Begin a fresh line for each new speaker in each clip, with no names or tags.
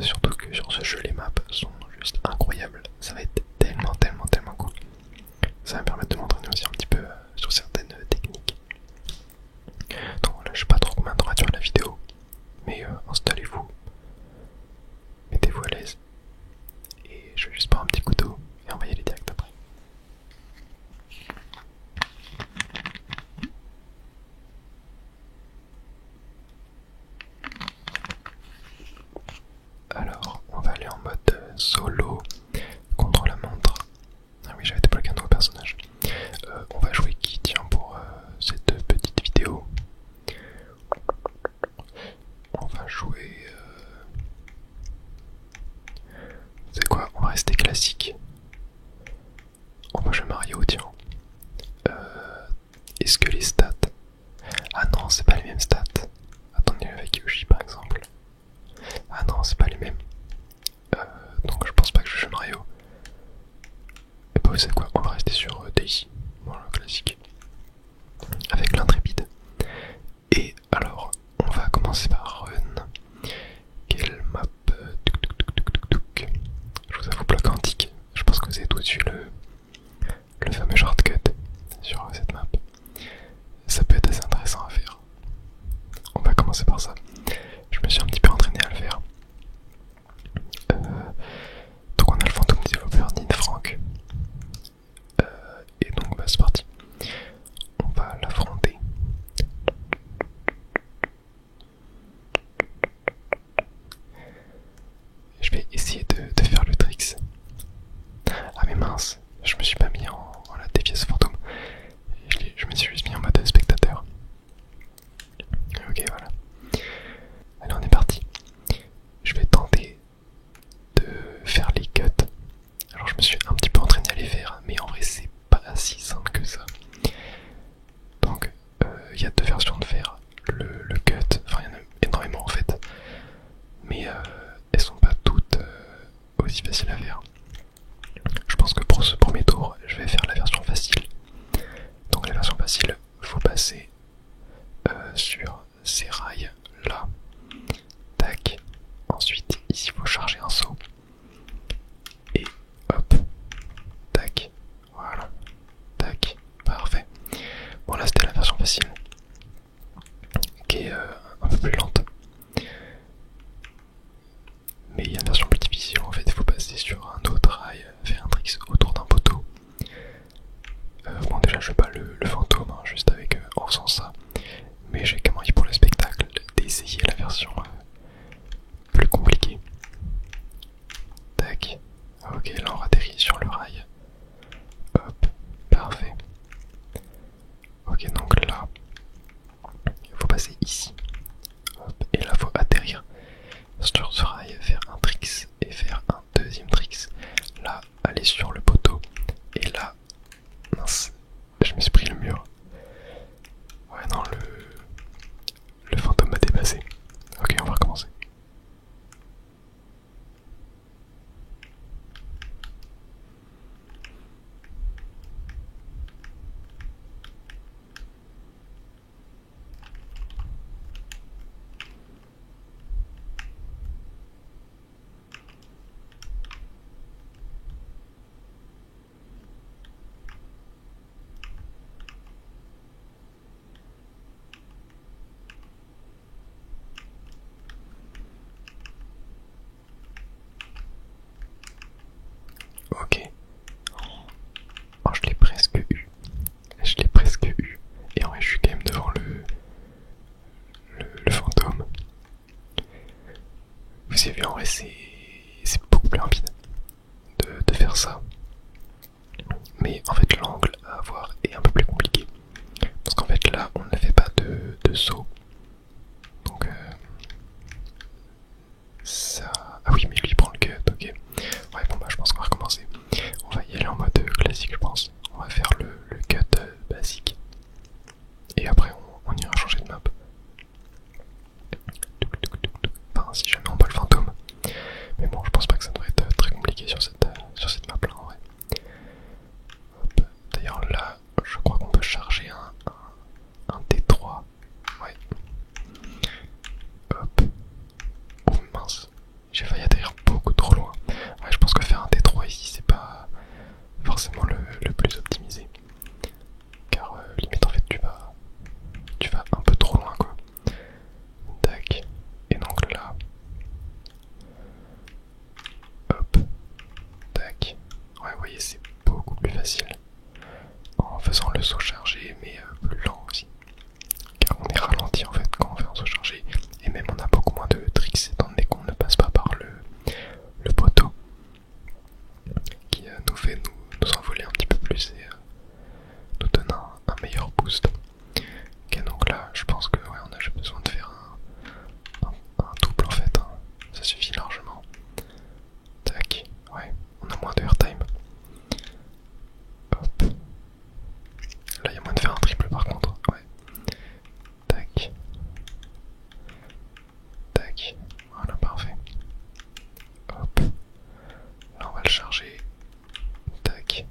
surtout que sur ce jeu les maps sont juste incroyables. Ça va être tellement cool. Ça va me permettre de m'entraîner aussi un petit peu sur certaines techniques. Donc voilà, je sais pas trop combien de temps va durer la vidéo, mais installez-vous, mettez-vous à l'aise, et je vais juste prendre un petit couteau et on va y aller direct après. Alors, on va aller en mode solo contre la montre. Ah oui, j'avais débloqué un nouveau personnage. On va jouer qui, tiens, pour cette petite vidéo? On va jouer... C'est quoi? On va rester classique. On va jouer Mario, tiens. Est-ce que les stats... Ah non, c'est pas les mêmes stats. Attendez, avec Yoshi par exemple. Ah non, c'est pas les mêmes. Donc je pense pas que je joue Mario. Et bah vous savez quoi, on va rester sur Daisy. Voilà, classique. Avec l'intrépide. Et alors, on va commencer par Run. Quelle map? Je vous avoue, bloc antique. Je pense que vous avez tout de suite le fameux shortcut sur cette map. Ça peut être assez intéressant à faire. On va commencer par ça. Je me suis un petit peu entraîné à le faire. Donc on a le fantôme développeur Nine Frank. Et donc bah c'est parti. On va l'affronter. Je vais essayer de faire le tricks. Ah mais mince, je me suis pas mis en la déviesse fantôme. Je me suis juste mis en mode spectateur. Ok, voilà. Allez, on est parti. Je vais tenter de faire les cuts. Alors je me suis un petit peu entraîné à les faire, mais en vrai c'est pas si simple que ça. Donc il y a deux versions de faire le cut, enfin il y en a énormément en fait, mais elles sont pas toutes aussi faciles à faire. Je pense que pour ce premier tour, je vais faire la version facile. Donc la version facile, faut passer sur ces rails là. Tac. Ensuite, ici, il faut charger un saut. Et hop. Tac. Voilà. Tac. Parfait. Bon, là, c'était la version facile. Qui est un peu plus lente. Mais il y a une version plus difficile. En fait, il faut passer sur un autre rail, faire un trick autour d'un poteau. Bon, déjà, je fais pas le fantôme, hein, juste avec en faisant ça. Mais j'ai quand même envie pour le spectacle d'essayer la version plus compliquée. Tac. Ok, là on atterrit sur le rail. Hop, parfait. Ok, donc là, il faut passer ici. Hop, et là faut atterrir sur ce rail, faire un tricks et faire un deuxième tricks. Là, aller sur le poteau. Et là, mince, je me suis pris le mur. Ouais, non, le fantôme m'a dépassé. Ok, on va recommencer. Ok. Oh, je l'ai presque eu. Je l'ai presque eu. Et en vrai, je suis quand même devant le fantôme. Vous avez vu, en vrai, c'est beaucoup plus rapide de faire ça. Mais en fait, l'angle à avoir est un peu plus compliqué. Parce qu'en fait, là, on ne fait pas de saut. Donc, ça. Ah oui, mais lui il prend le cut, ok. Ouais, bon, bah, je pense qu'on va recommencer. On va y aller en mode classique, je pense. On va faire le cut basique. Et après, on ira changer de map. Enfin, si jamais on bat le fantôme. Mais bon, je pense pas que ça devrait être très compliqué sur cette map là en vrai. D'ailleurs, là, je crois qu'on peut charger un T3. Ouais, et c'est beaucoup plus facile en faisant le saut chargé, mais plus lent aussi. Car on est ralenti en fait quand on fait un saut chargé, et même on a beaucoup moins de tricks étant donné qu'on ne passe pas par le poteau qui nous fait nous envoler un petit peu plus et nous donne un meilleur boost. Ok, donc là je pense que ouais, on a juste besoin de faire un double en fait, hein. Ça suffit largement. Tac, ouais, on a moins de airtime. Hop. Là il y a moins de faire un triple par contre, ouais. Tac. Tac, voilà, parfait. Hop. Là on va le charger. Tac.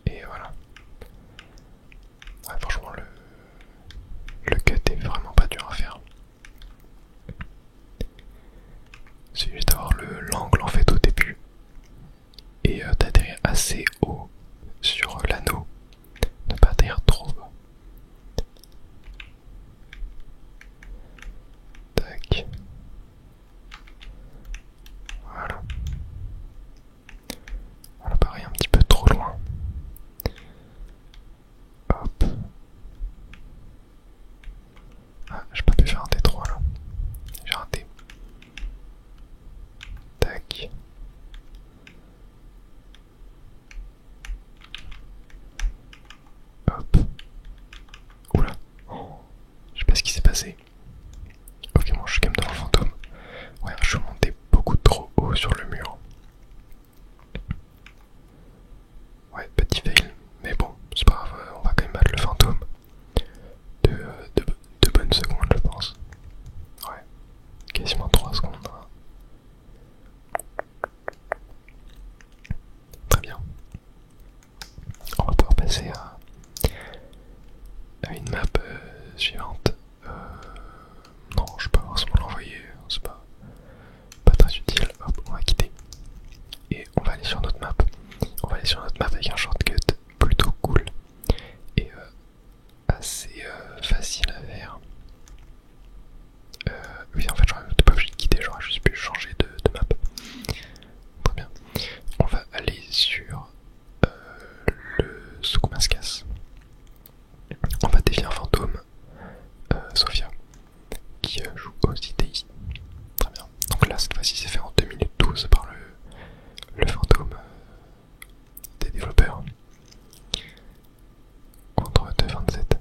Et voilà. Ouais, franchement le cut est vraiment pas dur à faire. C'est juste d'avoir l'angle en fait au début et d'atterrir assez haut sur l'anneau, ne pas atterrir trop bas. Tac. Voilà. Voilà, pareil, un petit peu trop loin. Hop. Ah, j'ai pas pu faire un T3 là. J'ai raté. Tac. Hop. Oula. Oh. Je sais pas ce qui s'est passé. Ok, bon, je suis quand même devant le fantôme. Ouais, je suis monté beaucoup trop haut sur le mur. Ouais, petit fail. Mais bon, c'est pas grave, on va quand même battre le fantôme. De bonnes secondes, je pense. Ouais, quasiment 3 secondes. Très bien. On va pouvoir passer à une map suivante. Non, je peux pas forcément l'envoyer, c'est pas très utile. Hop, on va quitter. Et on va aller sur notre map. On va aller sur notre map avec un shortcut plutôt cool et assez facile à faire. Oui, en fait, j'aurais pas obligé de quitter, j'aurais juste pu changer de map. Très bien. On va aller sur le Soukmaskas. On va défier un fantôme, Sophia, qui joue au CTI. Très bien. Donc là, cette fois-ci, c'est fait en 2 minutes 12 par le fantôme des développeurs. Contre 2,27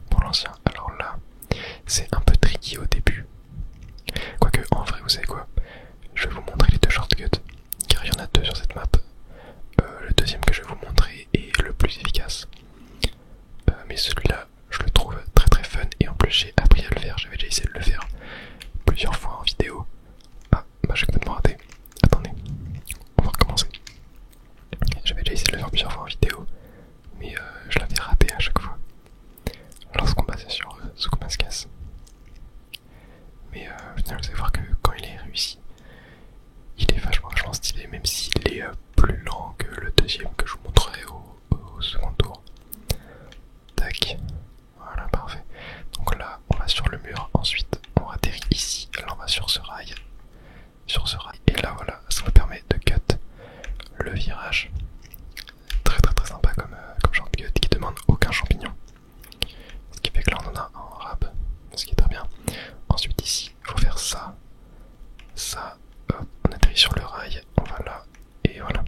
pour l'ancien. Alors là, c'est un peu tricky au début. Quoique, en vrai, vous savez quoi? Je vais vous montrer les deux shortcuts, car il y en a deux sur cette map. Le deuxième que je vais vous montrer est le plus efficace. Mais celui-là, je le trouve très très fun, et en plus j'ai appris à le faire. J'avais déjà essayé de le faire plusieurs fois en vidéo. Ah, bah j'ai complètement raté. Attendez, on va recommencer. J'avais déjà essayé de le faire plusieurs fois en vidéo, mais je l'avais raté à chaque fois lorsqu'on passait sur Soukmaskas. Mais au final, vous allez voir que quand il est réussi, il est vachement stylé, même s'il est plus lent que le deuxième que je vous montrerai au second tour. Tac, voilà, parfait. Donc là, on va sur le mur, ensuite on atterrit ici, là on va sur ce rail, et là voilà, ça me permet de cut le virage. Très très très sympa comme shortcut qui demande aucun champignon. Ce qui fait que là on en a un en rab, ce qui est très bien. Ensuite ici, il faut faire ça, hop, on atterrit sur le rail, on va là, et voilà.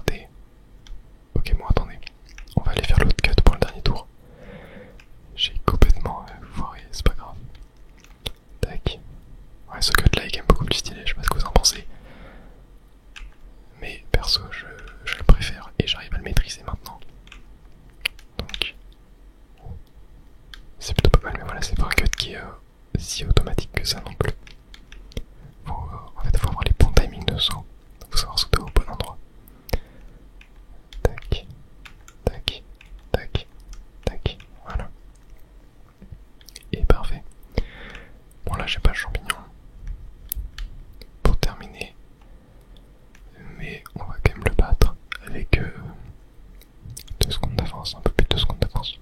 raté. Ok, bon, attendez. On va aller faire l'autre cut pour le dernier tour. J'ai complètement foiré, c'est pas grave. Tac. Ouais, ce cut là est quand même beaucoup plus stylé, je sais pas ce que vous en pensez. Mais perso, je le préfère et j'arrive à le maîtriser maintenant. Donc, c'est plutôt pas mal, mais voilà, c'est pas un cut qui est si automatique que ça non plus. En fait, faut avoir les bons timings de saut. Faut savoir sauter au bon endroit. Tac, tac, tac, tac, voilà. Et parfait. Bon là j'ai pas le champignon. Pour terminer. Mais on va quand même le battre avec 2 secondes d'avance, un peu plus de 2 secondes d'avance.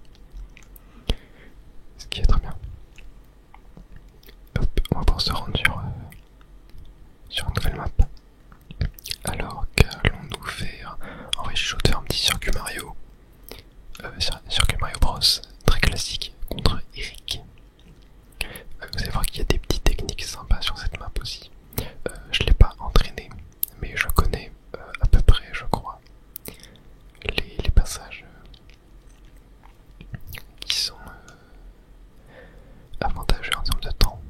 Ce qui est très bien. Hop, on va pouvoir se rendre sur une nouvelle map. Alors qu'allons-nous faire? En vrai j'ai chaud de faire un petit circuit Mario. Circuit Mario Bros. Très classique contre Eric. Vous allez voir qu'il y a des petites techniques sympas sur cette map aussi. Je l'ai pas entraîné, mais je connais à peu près, je crois, les passages qui sont avantageux en termes de temps.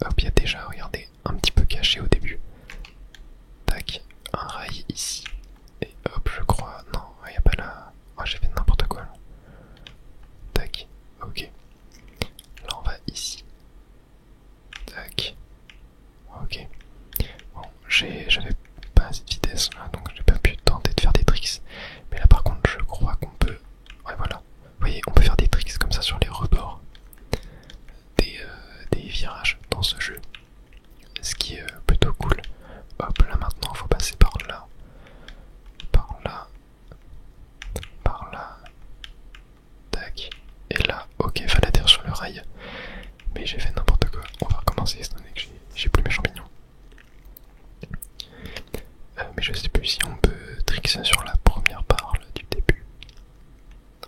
Hop, il y a déjà, regardez, un petit peu caché au début. Tac, un rail ici. Et hop, je crois, non, il n'y a pas là. Oh, j'ai fait n'importe quoi là. Tac, ok. Là on va ici. Tac, ok. Bon, j'avais pas assez de vitesse là, donc j'ai pas pu tenter de faire des tricks. Mais là par contre, je crois qu'on peut... Ouais, voilà. Vous voyez, on peut faire des tricks comme ça sur les rebords des virages dans ce jeu. Ce qui est plutôt cool. Hop, là maintenant, faut passer par là. Par là. Par là. Tac. Et là, ok, fallait atterrir sur le rail. Mais j'ai fait n'importe quoi. On va recommencer, étant donné que j'ai plus mes champignons. Mais je sais plus si on peut trickser sur la première barre là, du début.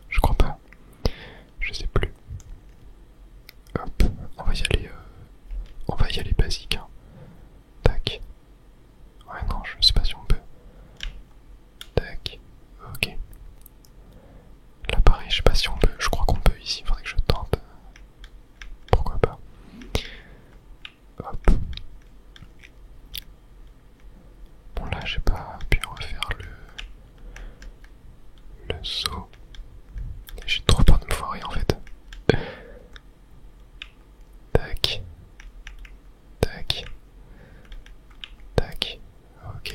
Je crois pas. Je sais plus. Hop, on va y aller basique. Hein. Tac. Ouais non, je sais pas si on peut. Tac. Ok. Là pareil, je sais pas si on peut. Je crois qu'on peut ici. Faudrait que je tente. Pourquoi pas. Hop. Bon là j'ai pas pu refaire le saut. J'ai trop peur de me foirer en fait. Tac. Tac. Tac. Ok.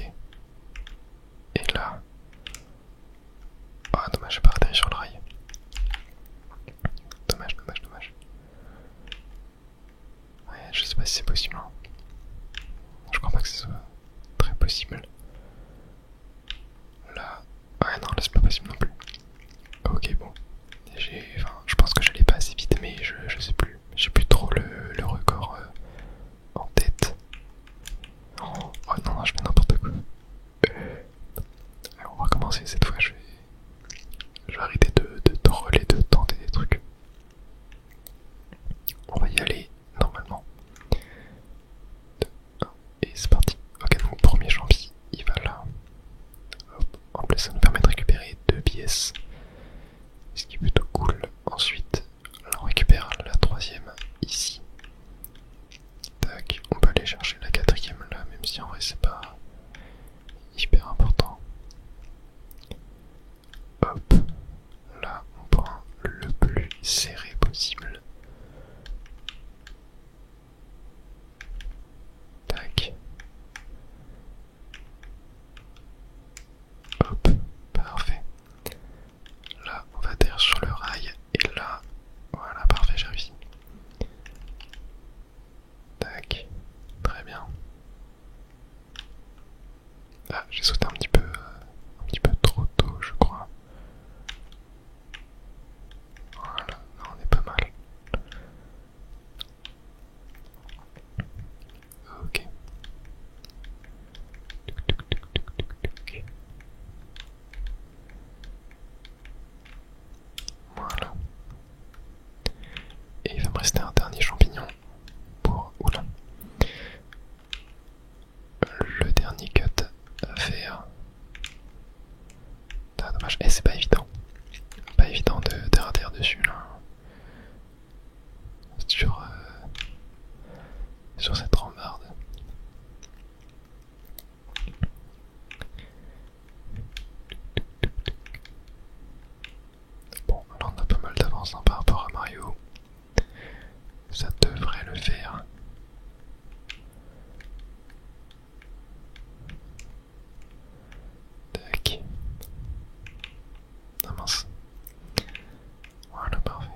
Et là. Ah dommage, j'ai pas atterri sur le rail. Dommage, dommage, dommage. Ouais, je sais pas si c'est possible. Hein. Je crois pas que ce soit très possible. Là. Ouais non, là c'est pas possible non plus. Ok bon. Je pense que j'allais pas assez vite, mais je sais plus. J'ai plus trop le record en tête. Oh non, non, je fais n'importe quoi. On va recommencer cette fois, je vais arrêter de troller, de tenter des trucs. On va y aller normalement. 2, 1, et c'est parti. Ok, donc premier champi, il va là. Hop. En plus ça nous permet de récupérer 2 pièces. Ce qui est plutôt cool. Ensuite, là on récupère la 3ème ici. Tac, on peut aller chercher la 4ème là, même si en vrai c'est pas hyper important. Hop, là on prend le plus serré possible. Tac. Hop, parfait. Là on va atterrir sur le rail et là, voilà, parfait, j'ai réussi. Tac, très bien. Ah, j'ai sauté un petit peu trop tôt, je crois. Voilà, là on est pas mal. Ok. Voilà. Et il va me rester un dernier champignon pour... Oula. Le dernier cut à faire. vache, c'est pas évident. Pas évident de rater dessus là. Sur cette rambarde. Bon, là on a pas mal d'avance par rapport à Mario. Ça devrait le faire. Tac. Ah mince. Voilà, parfait.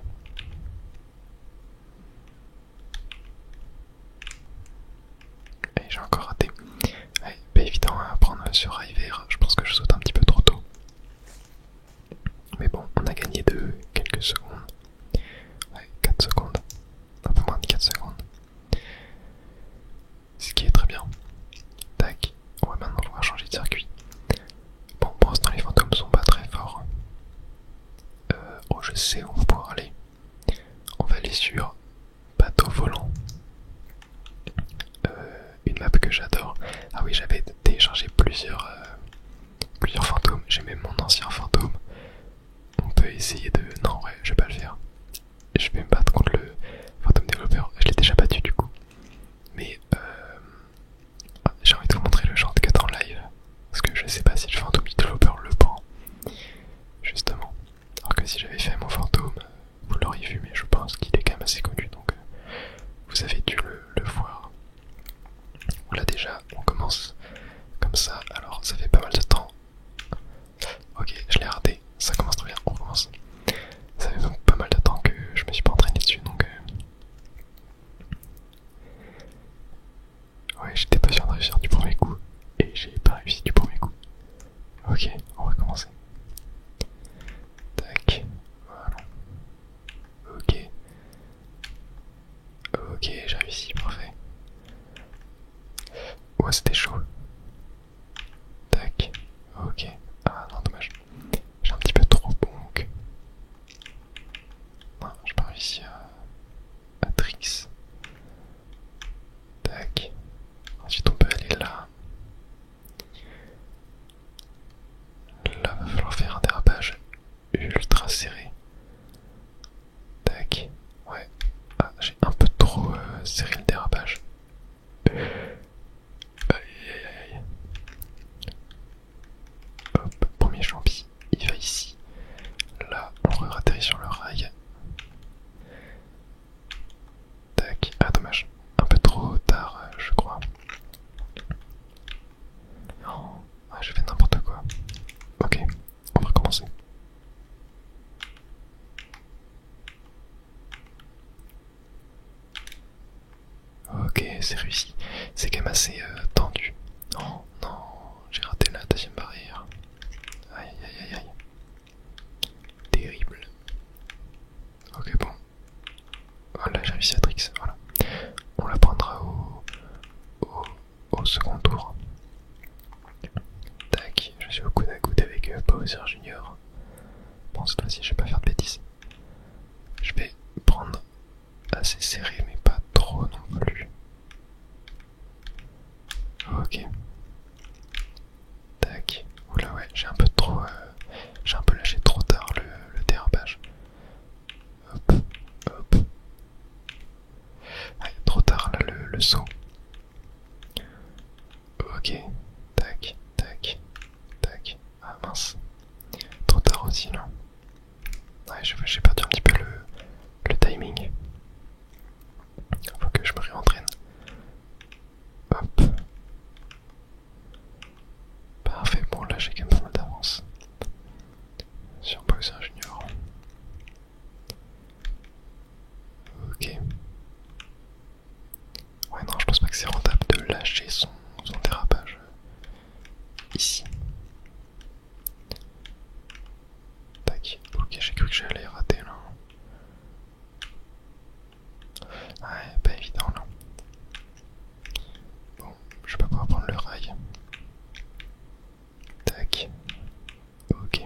Et j'ai encore raté. Ouais, pas évident à prendre ce rail vert. Je pense que je saute un petit peu trop tôt. Mais bon, on a gagné de quelques secondes. Ouais, 4 secondes. Un peu moins de 4 secondes. Ce qui est très bien. Tac. On va maintenant pouvoir changer de circuit. Bon, pour l'instant les fantômes sont pas très forts. Oh, je sais où on va pouvoir aller. On va aller sur bateau volant. Une map que j'adore. Ah oui, j'avais téléchargé plusieurs fantômes. J'ai même mon ancien fantôme. On peut essayer de... Non, ouais, je vais pas le faire. Je vais me battre contre le fantôme développeur. Je l'ai déjà battu du coup. Mais j'ai envie de vous montrer le shortcut en live. Parce que je sais pas si le fantôme du développeur le prend. Justement. Alors que si j'avais fait mon fantôme, vous l'auriez vu, mais je pense qu'il est quand même assez connu. Donc vous avez dû le voir. Là déjà, on commence comme ça. Alors ça fait pas mal de temps. Ok, je l'ai raté. Ça commence très bien, on recommence. Ça fait donc pas mal de temps que je me suis pas entraîné dessus, donc ouais, j'étais pas sûr de réussir du premier coup. Et j'ai pas réussi du premier coup. Ok, on va commencer. Tac, voilà. Ok. Ok, j'ai réussi, parfait. Ouais, c'était chaud. Tac, ok. Ah non, dommage. J'ai un petit peu trop bonk. Non, j'ai pas réussi à tricks. Tac. Ensuite on peut aller là. Là va falloir faire un dérapage ultra serré. Tac. Ouais. Ah, j'ai un peu trop serré le dérapage. Aïe aïe aïe aïe. Hop, premier champi, il va ici. Là, on atterrit sur le rail. Tac. Ah dommage. Un peu trop tard, je crois. Oh, ah, j'ai fait n'importe quoi. Ok, on va recommencer. Ok, c'est réussi. C'est quand même assez tendu. Oh non, j'ai raté la deuxième barrière. Aïe aïe aïe aïe. Terrible. Ok, bon. Voilà, j'ai réussi à tricks. Voilà. On la prendra au second tour. Tac, je suis au coude à coude avec Bowser Junior. Bon, cette fois-ci, je vais pas faire de bêtises. Je vais prendre assez serré, mais pas trop non plus. Ok. Tac. Oula, ouais, j'ai un peu trop. J'ai un peu lâché trop tard le dérapage. Hop, hop. Ouais, trop tard là le saut. Ok. Tac, tac, tac. Ah mince. Trop tard aussi là. Ouais, j'ai perdu un petit peu le timing. Faut que je me réentraîne. Hop. Parfait, bon là j'ai quand même pas mal d'avance. Sur Bowser Junior. Ok. Ouais non, je pense pas que c'est rentable de lâcher son dérapage ici. Tac. Ok, j'ai cru que j'allais rater là. Ouais, pas évident là. Bon, je vais pas pouvoir prendre le rail. Tac. Ok.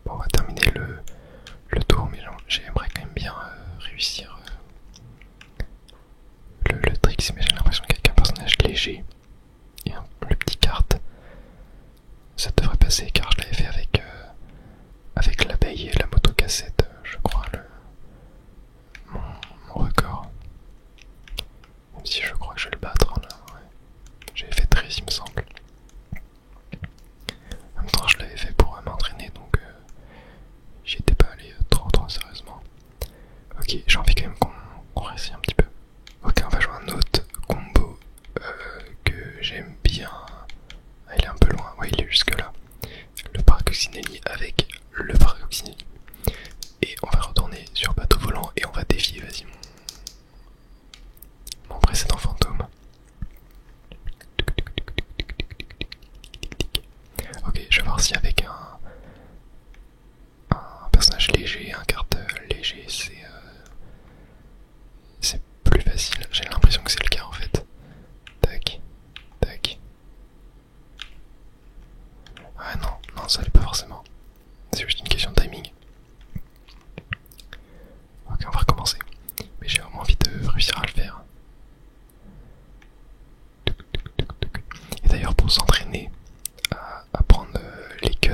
Bon, on va terminer le tour, mais j'aimerais quand même bien réussir le trick, mais j'ai l'impression qu'avec un personnage léger et le petit kart, passé car je l'avais fait avec l'abeille et la motocassette, je crois, mon record. Même si je crois que je vais le battre, là, ouais. J'avais fait 13 il me semble. En même temps je l'avais fait pour m'entraîner donc j'y étais pas allé trop sérieusement. Ok, j'ai envie quand même qu'on réessaye un petit peu. Ok, on va jouer un autre combo que j'aime bien. Ah, il est un peu loin, ouais il est jusque là. Le Paracoccinelli avec le Paracoccinelli. Et on va retourner sur bateau volant et on va défier, vas-y, mon précédent fantôme. Ok, je vais voir si avec un personnage léger, un carte léger, c'est plus facile. J'ai l'impression que c'est le cas en fait. Tac, tac. Ah non, ça allait pas forcément. C'est juste une question de timing. Ok, on va recommencer. Mais j'ai vraiment envie de réussir à le faire. Et d'ailleurs, pour s'entraîner à prendre les cuts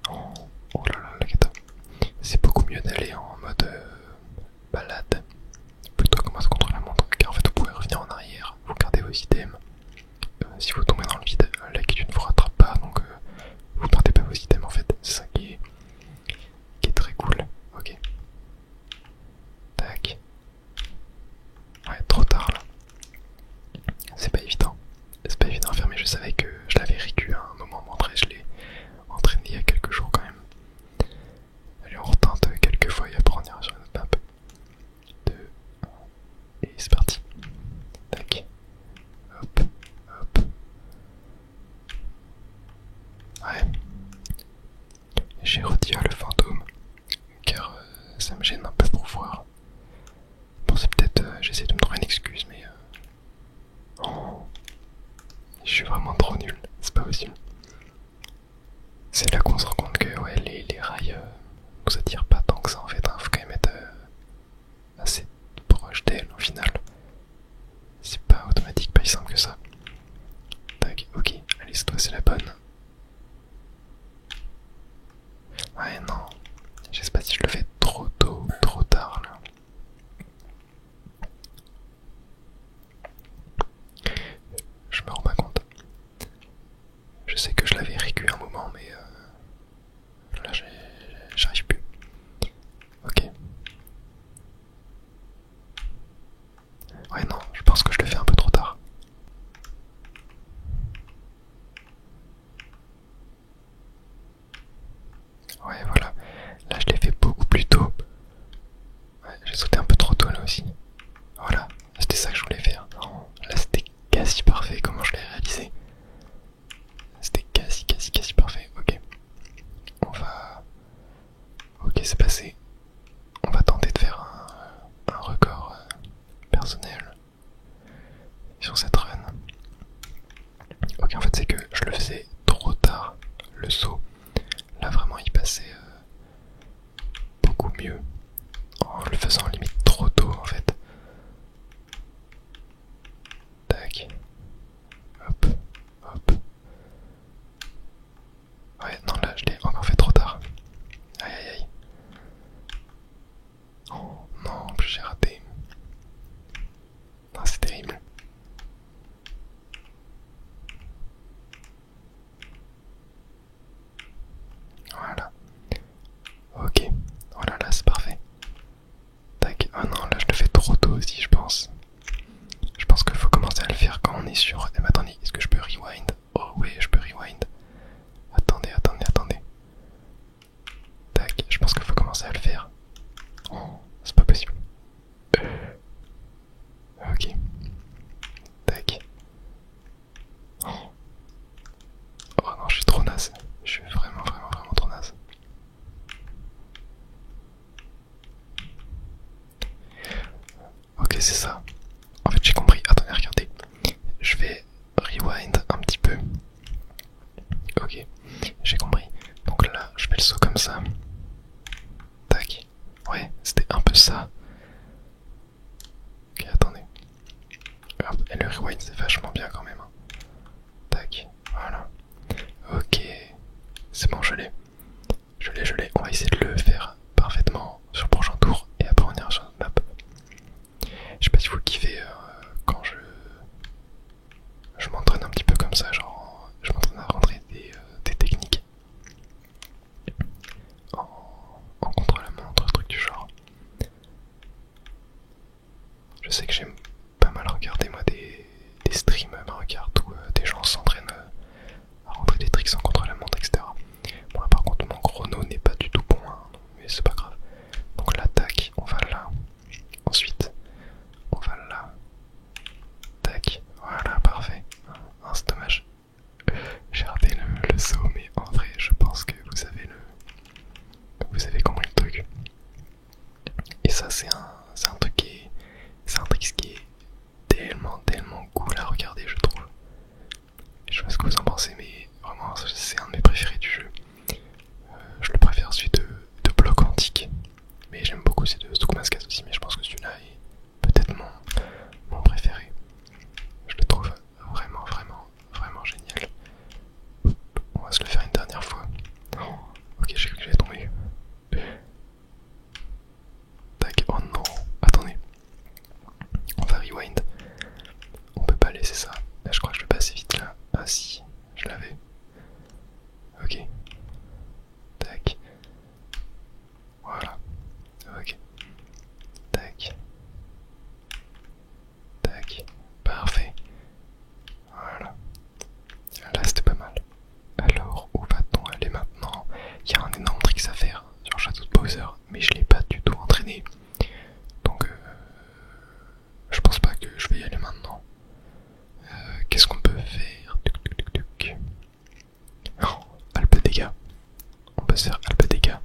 oh là là, la cata. C'est beaucoup mieux d'aller en mode balade plutôt que mode contre la montre. Car en fait, vous pouvez revenir en arrière, vous gardez vos items. Si vous tombez dans le vide, la quête ne vous rattrape pas, donc vous perdez pas vos items en fait. C'est ça qui est très cool. Ok. Tac. Ouais, trop tard là. C'est pas évident. C'est pas évident à faire, mais je savais que je l'avais récu à un moment montré. Je l'ai entraîné il y a quelques jours quand même. Allez, on retente quelques fois et après on ira sur une autre map. 2, 1, et c'est parti. Tac. Hop, hop. Ouais. J'ai retiré le fantôme car ça me gêne un peu pour voir. Bon, c'est peut-être. J'essaie de me trouver une excuse, mais. Oh, je suis vraiment trop nul, c'est pas possible. C'est là qu'on se rend compte que ouais, les rails nous attirent pas tant que ça en fait. Hein. Faut quand même être assez proche d'elle au final. C'est pas automatique, pas si simple que ça. Tac, ok, allez, cette fois c'est la bonne. Ouais, non, je sais pas si je le fais trop tôt, trop tard là. Je me rends pas compte. Je sais que je l'avais récu un moment, mais là j'arrive plus. Ok. Ouais, non, je pense que je le fais un peu trop tard. Ouais, voilà. Là, je l'ai fait beaucoup plus tôt. Ouais, j'ai sauté un peu trop tôt là aussi. Voilà, c'était ça que je voulais faire. Non, là, c'était quasi parfait comment je l'ai réalisé. C'était quasi parfait. Ok. On va. Ok, c'est passé. On va tenter de faire un record personnel sur cette run. Ok, en fait, c'est que je le faisais trop tard, le saut. Là, vraiment, il passait beaucoup mieux en le faisant limite trop tôt en fait. Tac. Hop, hop. Ouais, non, là, je l'ai encore fait trop tard. Aïe aïe aïe. Oh non, en plus j'ai raté. Ah, c'est terrible. ça, genre je m'entraîne à rentrer des techniques en contre-la-montre, truc du genre. Je sais que j'aime pas mal regarder moi des streams Mario où des gens s'entraînent à rentrer des tricks en contre-la-montre, etc. Bon là par contre mon chrono n'est pas du tout bon, hein, mais c'est pas grave. Donc l'attaque, on va là. Ensuite, on va là. Tac, voilà, parfait. Ah, c'est dommage. J'ai raté le saut, mais en vrai, je pense que vous avez compris le truc. Et ça, c'est un truc qui est tellement cool à regarder, je trouve. Je sais pas ce que vous en pensez, mais vraiment, c'est un de mes préférés du jeu. Je le préfère celui de Bloc Antique, mais j'aime beaucoup celui de Stukumaskas aussi, mais je pense que celui-là est peut-être mon préféré. Je le trouve vraiment génial. On va se le faire une dernière fois. Oh, ok, j'ai cru que j'allais tomber. Tac, oh non, attendez. On va rewind. On peut pas laisser ça. Là, je crois que je vais passer vite là. Ah si, je l'avais. Ok. Tac. Voilà. Ok. Tac. Tac. Parfait. Voilà. Là c'était pas mal. Alors où va-t-on aller maintenant? Il y a un énorme trick à faire sur Château de Bowser, mais je l'ai pas du tout entraîné. Donc je pense pas que je vais y aller maintenant. Qu'est-ce qu'on peut faire? Oh, Alpe dégâts. On peut se faire Alpe dégâts.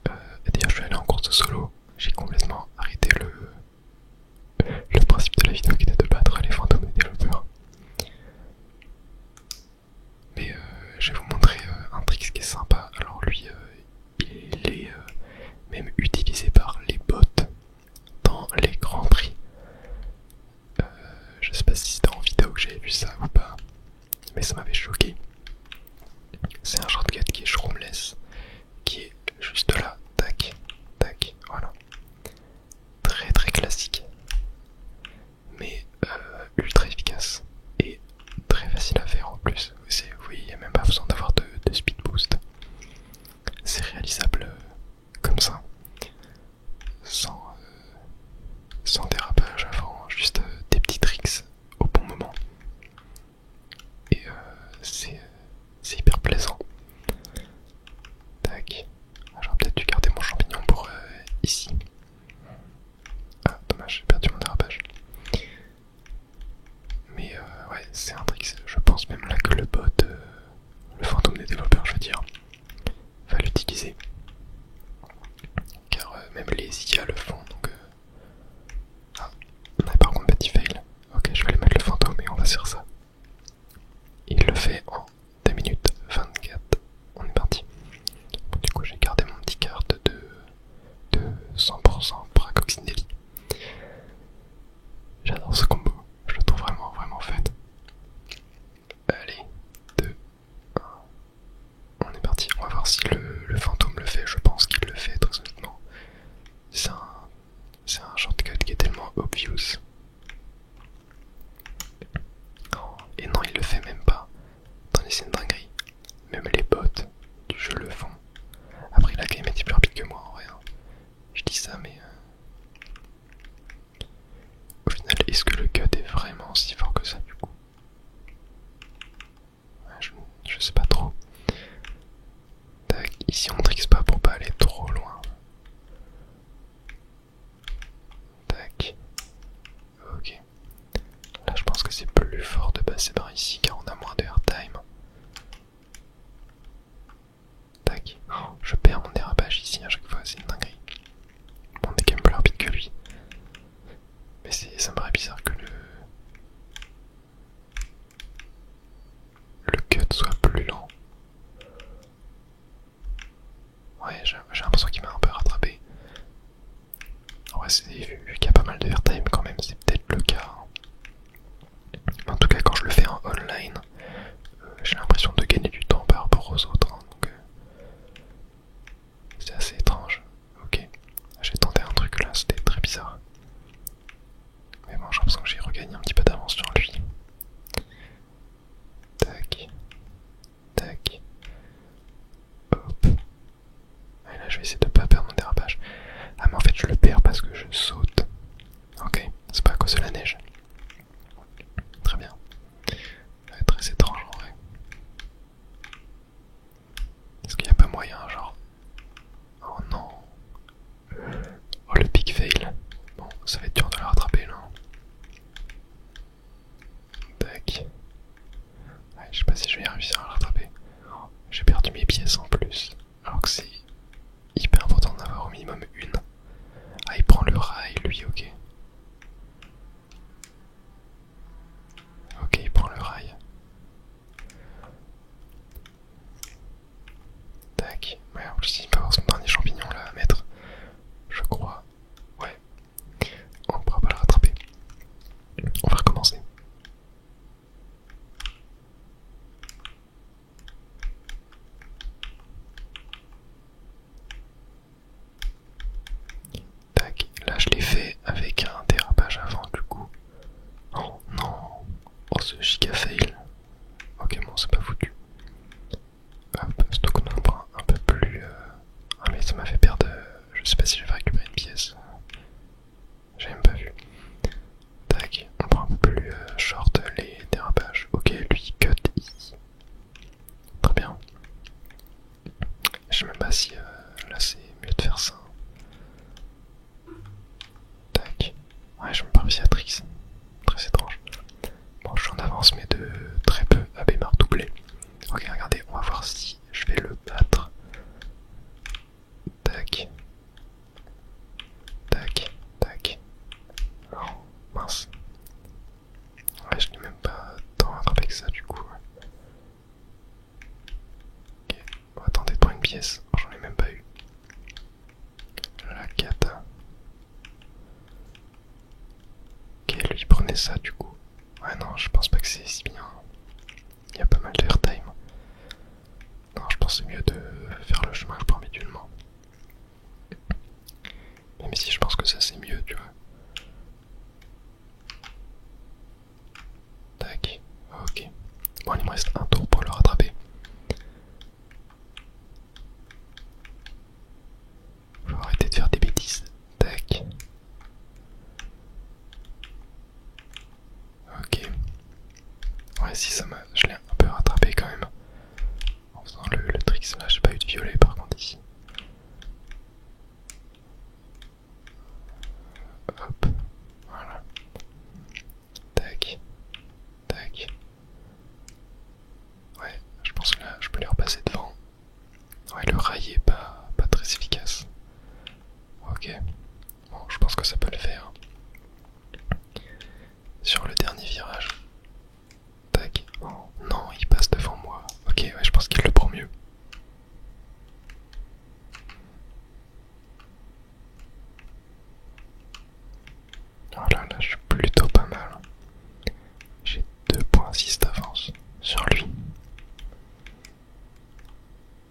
D'ailleurs je vais aller en course solo. J'ai complètement arrêté le principe de la vidéo qui était de battre les fantômes des développeurs. Mais je vais vous montrer un trick qui est sympa. Alors lui, il est même utilisé par les bots dans les grands prix. Je sais pas si c'était en vidéo que j'avais vu ça ou pas, mais ça m'avait choqué. C'est un shortcut qui est shroomless, qui est juste là, tac, tac, voilà. Très classique, mais ultra efficace et très facile à faire en plus. Oui, il n'y a même pas besoin d'avoir de speed boost. C'est réalisable comme ça, sans dérapage avant, juste des petits tricks au bon moment. Et c'est hyper plaisant. Tac. J'aurais peut-être dû garder mon champignon pour ici. Ah, dommage, j'ai perdu mon dérapage. Mais ouais, c'est un trick, je pense même là que le bot, le fantôme des développeurs, je veux dire, va l'utiliser. Car même les IA le font, donc... Ah, on a par contre petit fail. Ok, je vais aller mettre le fantôme et on va sur ça. Il le fait en 2 minutes 24. On est parti. Bon, du coup, j'ai gardé mon petit carte de 100% Bracoccinelli. J'adore ce combo. Je le trouve vraiment fun. Allez, 2, 1. On est parti. On va voir si le fantôme le fait. Je pense qu'il le fait, très honnêtement. C'est un shortcut qui est tellement obvious. Et non, il le fait même pas. Attendez, c'est une dinguerie. Même les bots du jeu le font. Après, il a quand même été plus rapide que moi en vrai. Hein. Je dis ça, mais au final, est-ce que le cut est vraiment si fort que ça du coup? Ouais, je sais pas trop. Tac, ici on trixe pas pour pas aller trop loin. Tac. Ok. Là, je pense que c'est plus fort de passer par ici car on a moins de airtime. Tac. Oh, je perds mon dérapage ici à chaque fois, c'est une dinguerie. Bon, on est quand même plus rapide que lui. Mais ça me paraît bizarre que le cut soit plus lent. Ouais, j'ai l'impression qu'il m'a un peu rattrapé. Ouais, vu qu'il y a pas mal de airtime quand même, c'est peut-être le cas. Hein. En tout cas, grosse giga fail. Ok, bon, c'est pas foutu. Hop, stock nombre un peu plus. Ah, mais ça m'a fait perdre. Je sais pas si j'avais récupéré une pièce. J'ai même pas vu. Tac, on prend un peu plus short les dérapages. Ok, lui cut ici. Très bien. Je sais même pas si là c'est mieux de faire ça. Tac. Ouais, je me pas réussi à tricks. Très étrange. Bon, je suis en avance, mais de très peu. Ah, ben, il m'a redoublé. Ok, regardez, on va voir si je vais le battre. Tac. Tac. Tac. Oh, mince. Ouais, je n'ai même pas tant rattrapé que ça, du coup. Ok, on va tenter de prendre une pièce. J'en ai même pas eu. La cata. Ok, lui prenait ça, du coup. Ouais, non, je pense pas que c'est si bien. Il y a pas mal d'airtime. Non, je pense que c'est mieux de faire le chemin pour mutuellement. Même si je pense que ça c'est mieux, tu vois. Tac, ok. Bon, il me reste un tour pour le rattraper. Faut arrêter de faire des bêtises. Tac. Ok. Ouais, si ça m'a. Je l'ai un peu rattrapé quand même. En faisant le trick là, j'ai pas eu de violet par contre ici. Hop. Voilà. Tac. Tac. Ouais, je pense que là, je peux les repasser devant. Ouais, le rail est pas très efficace. Ok. Bon, je pense que ça peut le faire. Sur le dernier virage. Tac. Oh, non, il passe devant moi. Ok, ouais, je pense qu'il le prend mieux. Voilà, là, je suis plutôt pas mal. J'ai 2,6 d'avance sur lui.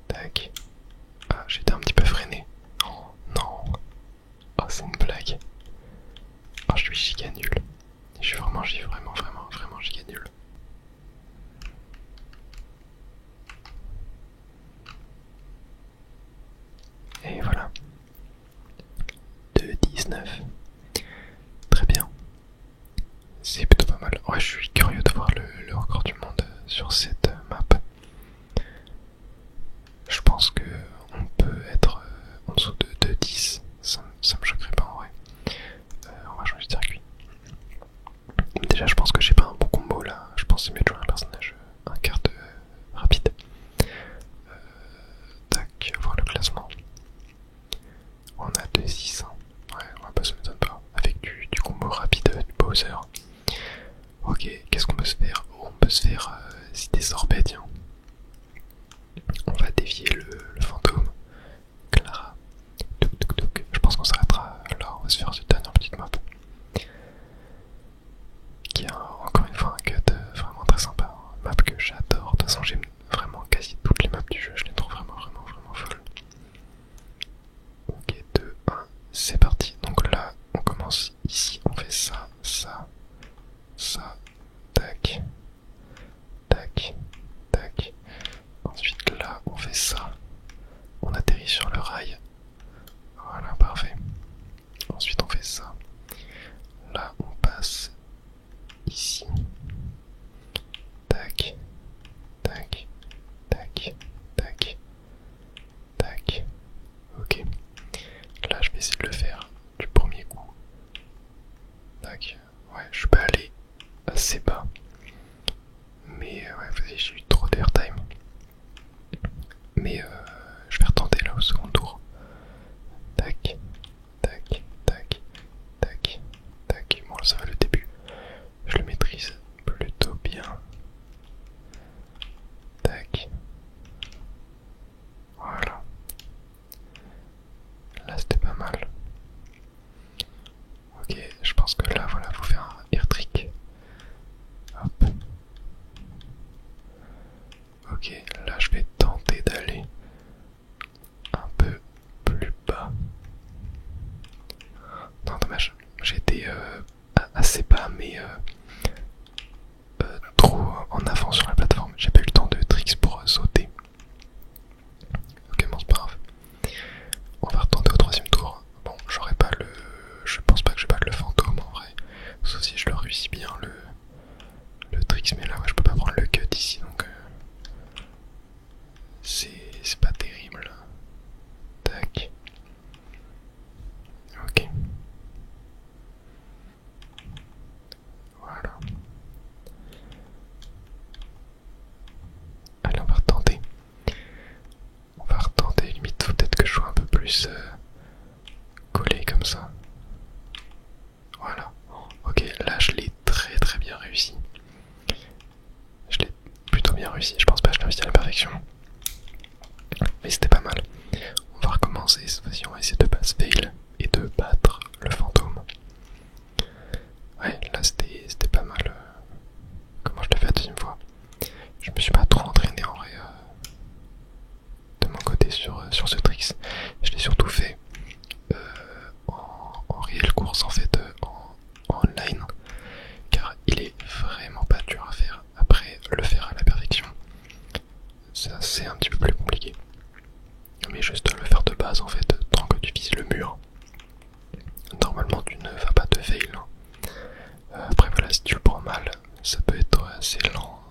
Tac. Ah, j'étais un petit peu freiné. Oh, non. Oh, c'est une blague. Oh, je suis giga nul. Je suis vraiment giga nul. Et voilà. 2,19. Très bien. C'est plutôt pas mal. Ouais, je suis curieux de voir le record du monde sur cette map. Je pense que on peut être en dessous de 2,10. Ça me choquerait pas en vrai. On va changer de circuit. Déjà, je pense que j'ai pas un bon combo là. Je pense que c'est mieux de jouer un personnage, un carte rapide. Tac, voir le classement. On a 2,6. Ouais, ça m'étonne pas. Avec du combo rapide du Bowser. Ok, qu'est-ce qu'on peut se faire? On peut se faire des sorbets, tiens. On va dévier le fantôme. Clara. Touk touk touk. Je pense qu'on s'arrêtera là. On va se faire cette dernière petite map. Qui a encore une fois un cut vraiment très sympa. Une map que j'adore. De toute façon, j'aime vraiment quasi toutes les maps du jeu. Je les trouve vraiment folles. Ok, 2, 1, c'est parti. Donc là, on commence ici. On fait ça, ça, ça. Tac. Tac. Tac. Ensuite là, on fait ça. On atterrit sur le rail. Voilà, parfait. Ensuite, on fait ça. Là, on passe ici. Tac. Tac. Tac. Tac. Tac. Ok. Là, je vais essayer de le faire du premier coup. Tac. Ouais, je suis pas allé assez bas. Mais ouais, j'ai eu trop d'airtime. Mais je vais retenter là au second tour. Tac, tac, tac, tac, tac. Bon, ça va le début. Je le maîtrise plutôt bien. Tac. Voilà. Là, c'était pas mal. Ok, je pense que là, voilà, faut faire un air trick. Hop. Ok, là, je vais tenter d'aller un peu plus bas. Non, dommage. J'ai été assez bas, mais bien réussi. Je pense pas que je l'ai réussi à la perfection. Mais c'était pas mal. On va recommencer, cette fois-ci on va essayer de pas se fail et de battre le fantôme. Ouais, là c'était pas mal. Comment je l'ai fait la deuxième fois. Je me suis pas trop entraîné en vrai de mon côté sur ce tricks. Je l'ai surtout fait en réelle course en fait, en online. Car il est vraiment pas dur à faire. Après, le faire à la perfection, ça c'est un petit peu plus compliqué. Mais juste le faire de base en fait, tant que tu vises le mur, normalement tu ne vas pas te fail. Après voilà, si tu le prends mal, ça peut être assez lent.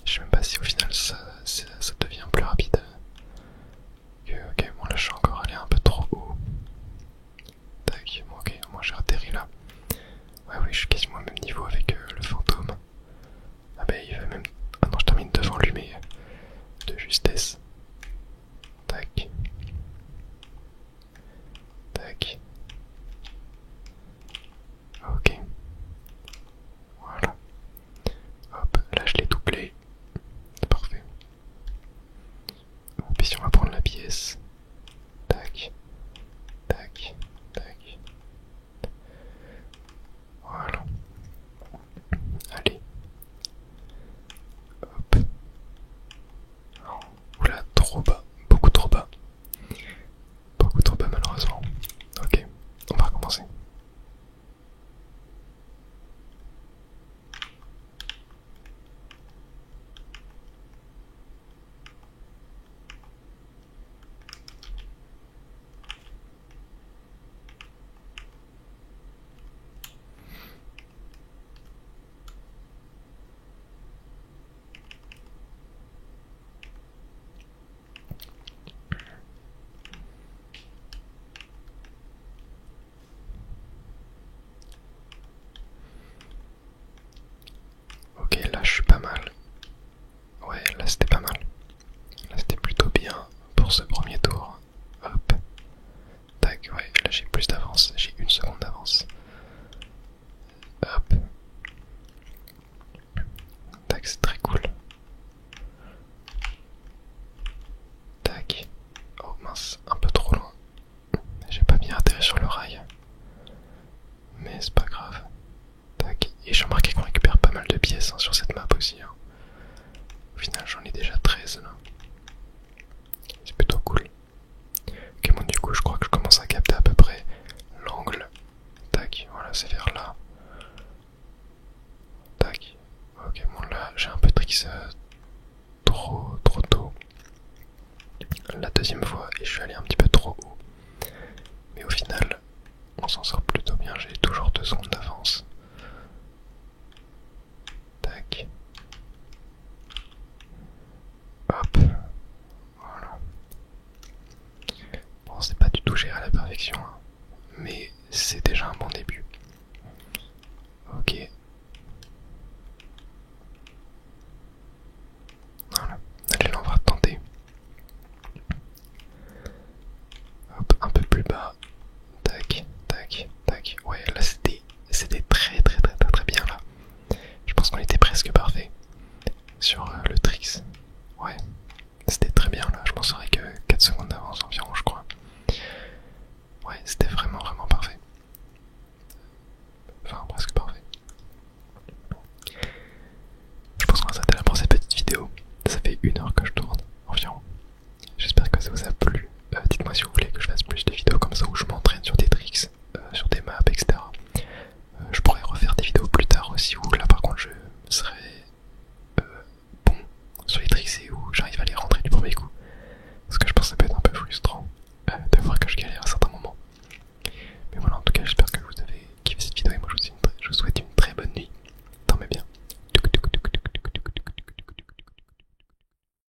Je sais même pas si au final ça devient plus rapide. Ok, bon là je suis encore allé un peu trop haut. Tac, bon ok, moi j'ai atterri là. Ouais oui, je suis quasiment au même niveau avec le fantôme. Ah bah il va même... Ah non, je termine devant lui mais de justesse. Tac. Tac. Ok. Voilà. Hop, là je l'ai doublé. C'est parfait. Puis si on va prendre la pièce. Tac. Tac. Tac. Voilà. Allez. Hop. Oula, trop bas. Beaucoup trop bas. Beaucoup trop bas malheureusement. Ok, on va recommencer. Ok, là je suis pas mal. Ouais, là c'était pas mal. Là c'était plutôt bien pour ce premier tour. Hop. Tac, ouais, là j'ai plus d'avance. J'ai 1 seconde d'avance. Hop. Tac, c'est très cool. Tac. Oh mince, un peu trop loin. J'ai pas bien atterri sur le rail. Mais c'est pas grave. Tac. Et j'ai remarqué qu'on récupère pas mal de pièces sur cette map aussi. Au final j'en ai déjà 13 là. C'est plutôt cool. Ok, bon du coup je crois que je commence à capter à peu près l'angle. Tac, voilà, c'est vers là. Tac. Ok, bon là j'ai un peu tricks trop tôt. La deuxième fois et je suis allé un petit peu trop haut. Mais au final, on s'en sort plutôt bien, j'ai toujours 2 secondes d'avance.